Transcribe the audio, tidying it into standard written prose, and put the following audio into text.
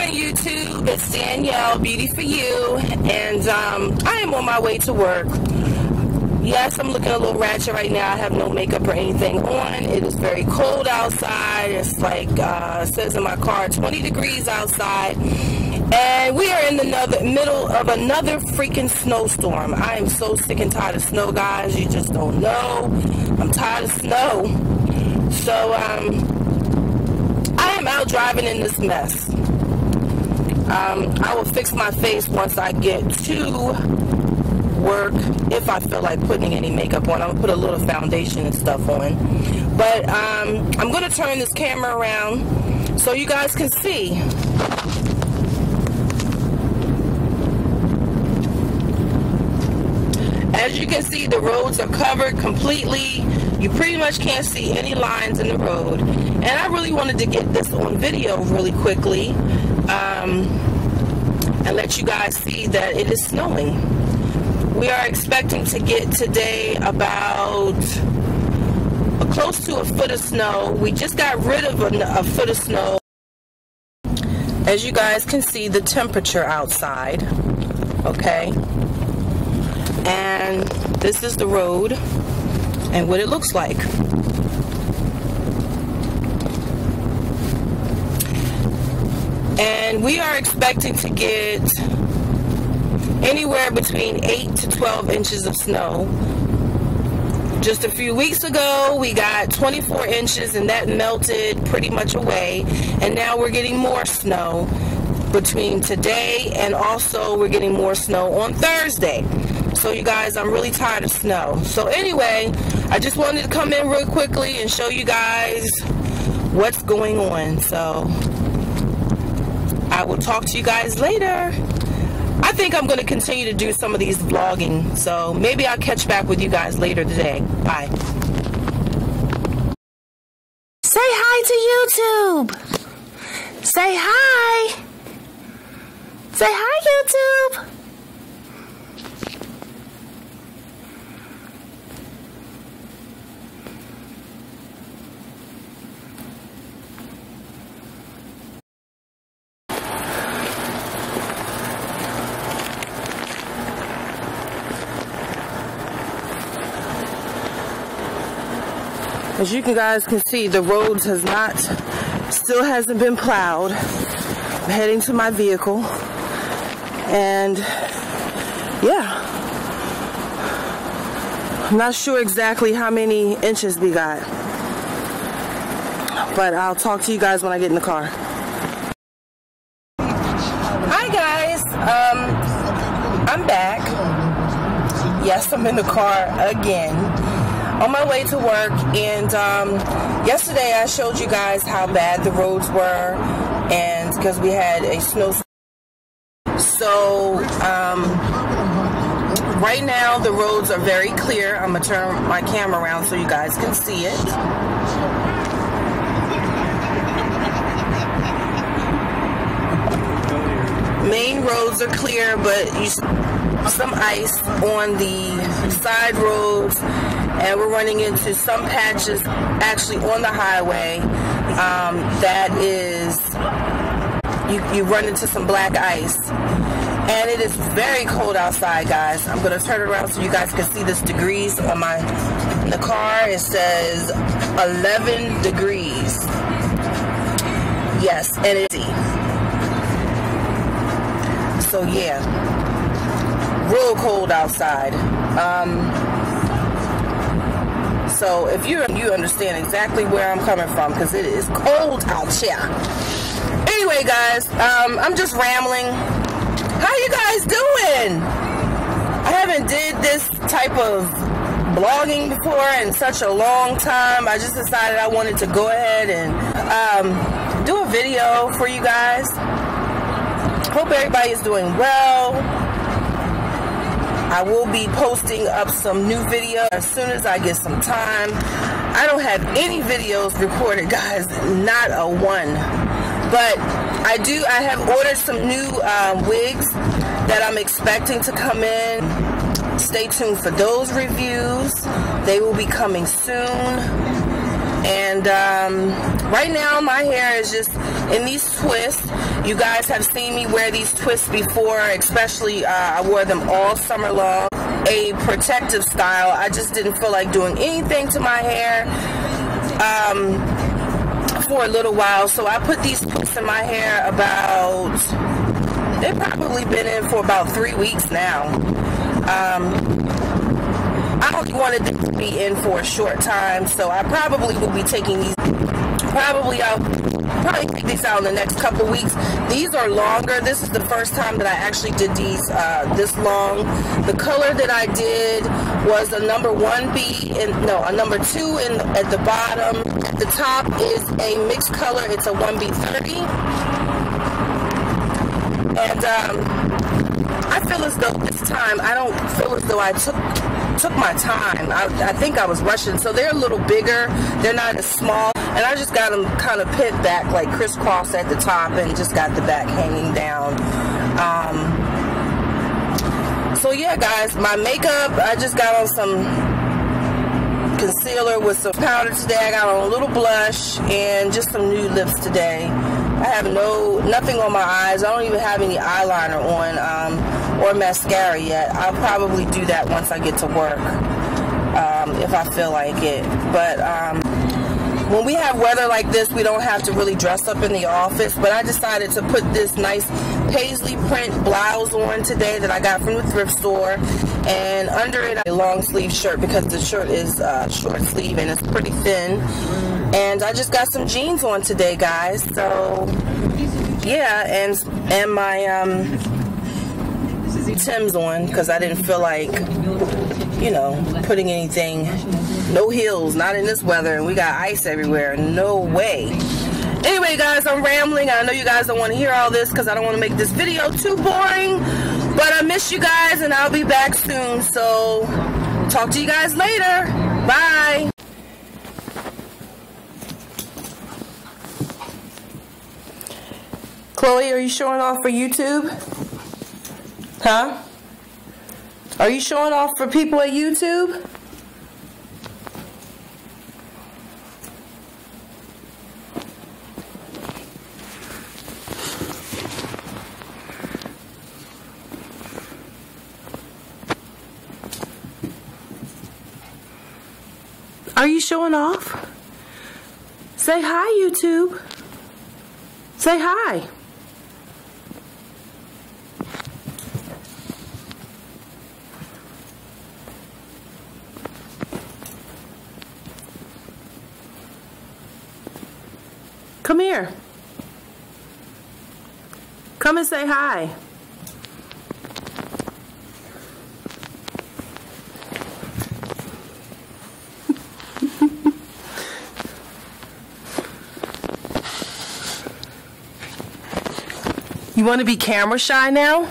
morning, YouTube. It's Danielle, Beauty for You, and I am on my way to work. Yes, I'm looking a little ratchet right now. I have no makeup or anything on. It is very cold outside. It's like it says in my car, 20 degrees outside, and we are in the middle of another freaking snowstorm. I am so sick and tired of snow, guys. You just don't know. I'm tired of snow. So I am out driving in this mess. I will fix my face once I get to work, if I feel like putting any makeup on. I'm gonna put a little foundation and stuff on, but I'm gonna turn this camera around so you guys can see. As you can see, the roads are covered completely. You pretty much can't see any lines in the road, and I really wanted to get this on video really quickly and let you guys see that it is snowing. We are expecting to get today about close to a foot of snow. We just got rid of a foot of snow. As you guys can see, the temperature outside, okay? And this is the road and what it looks like. And we are expecting to get anywhere between 8 to 12 inches of snow. Just a few weeks ago, we got 24 inches, and that melted pretty much away. And now we're getting more snow between today, and also we're getting more snow on Thursday. So you guys, I'm really tired of snow. So anyway, I just wanted to come in real quickly and show you guys what's going on. So I will talk to you guys later. I think I'm going to continue to do some of these vlogging, so maybe I'll catch back with you guys later today. Bye. Say hi to YouTube. Say hi. Say hi, YouTube. As you guys can see, the roads still hasn't been plowed. I'm heading to my vehicle, and yeah, I'm not sure exactly how many inches we got, but I'll talk to you guys when I get in the car. Hi guys, I'm back. Yes, I'm in the car again, on my way to work, and yesterday I showed you guys how bad the roads were, and because we had a snowstorm. So right now the roads are very clear. I'm gonna turn my camera around so you guys can see it. Main roads are clear, but you some ice on the side roads, and we're running into some patches actually on the highway that is, you run into some black ice, and it is very cold outside, guys. I'm going to turn it around so you guys can see this degrees on in the car. It says 11 degrees. Yes, and it's so yeah, real cold outside. So if you understand exactly where I'm coming from, because it is cold out here. Anyway, guys, I'm just rambling. How you guys doing? I haven't did this type of blogging before in such a long time. I just decided I wanted to go ahead and do a video for you guys. Hope everybody is doing well. I will be posting up some new videos as soon as I get some time. I don't have any videos recorded, guys, not a one. But I have ordered some new wigs that I'm expecting to come in. Stay tuned for those reviews. They will be coming soon. And right now my hair is just in these twists. You guys have seen me wear these twists before, especially I wore them all summer long. A protective style. I just didn't feel like doing anything to my hair for a little while, so I put these twists in my hair about, they've probably been in for about 3 weeks now. I only wanted them to be in for a short time, so I probably will be taking these, I'll probably take these out in the next couple weeks. These are longer. This is the first time that I actually did these this long. The color that I did was a number 1B, and no, a number 2 at the bottom. At the top is a mixed color. It's a 1B30. And I feel as though this time, I don't feel as though I took my time. I think I was rushing. So they're a little bigger. They're not as small. And I just got them kind of pinned back, like crisscross at the top, and just got the back hanging down. So yeah, guys, my makeup, I just got on some concealer with some powder today. I got on a little blush and just some nude lips today. I have nothing on my eyes. I don't even have any eyeliner on or mascara yet. I'll probably do that once I get to work if I feel like it. But when we have weather like this, we don't have to really dress up in the office, but I decided to put this nice paisley print blouse on today that I got from the thrift store, and under it a long sleeve shirt because the shirt is short sleeve and it's pretty thin. And I just got some jeans on today, guys. So yeah, and my Tim's on because I didn't feel like, you know, putting anything. No heels, not in this weather, and we got ice everywhere. No way. Anyway, guys, I'm rambling. I know you guys don't want to hear all this because I don't want to make this video too boring, but I miss you guys, and I'll be back soon. So talk to you guys later. Bye. Chloe, are you showing off for YouTube? Huh? Are you showing off for people at YouTube? Are you showing off? Say hi, YouTube. Say hi. Come here. Come and say hi. You want to be camera shy now?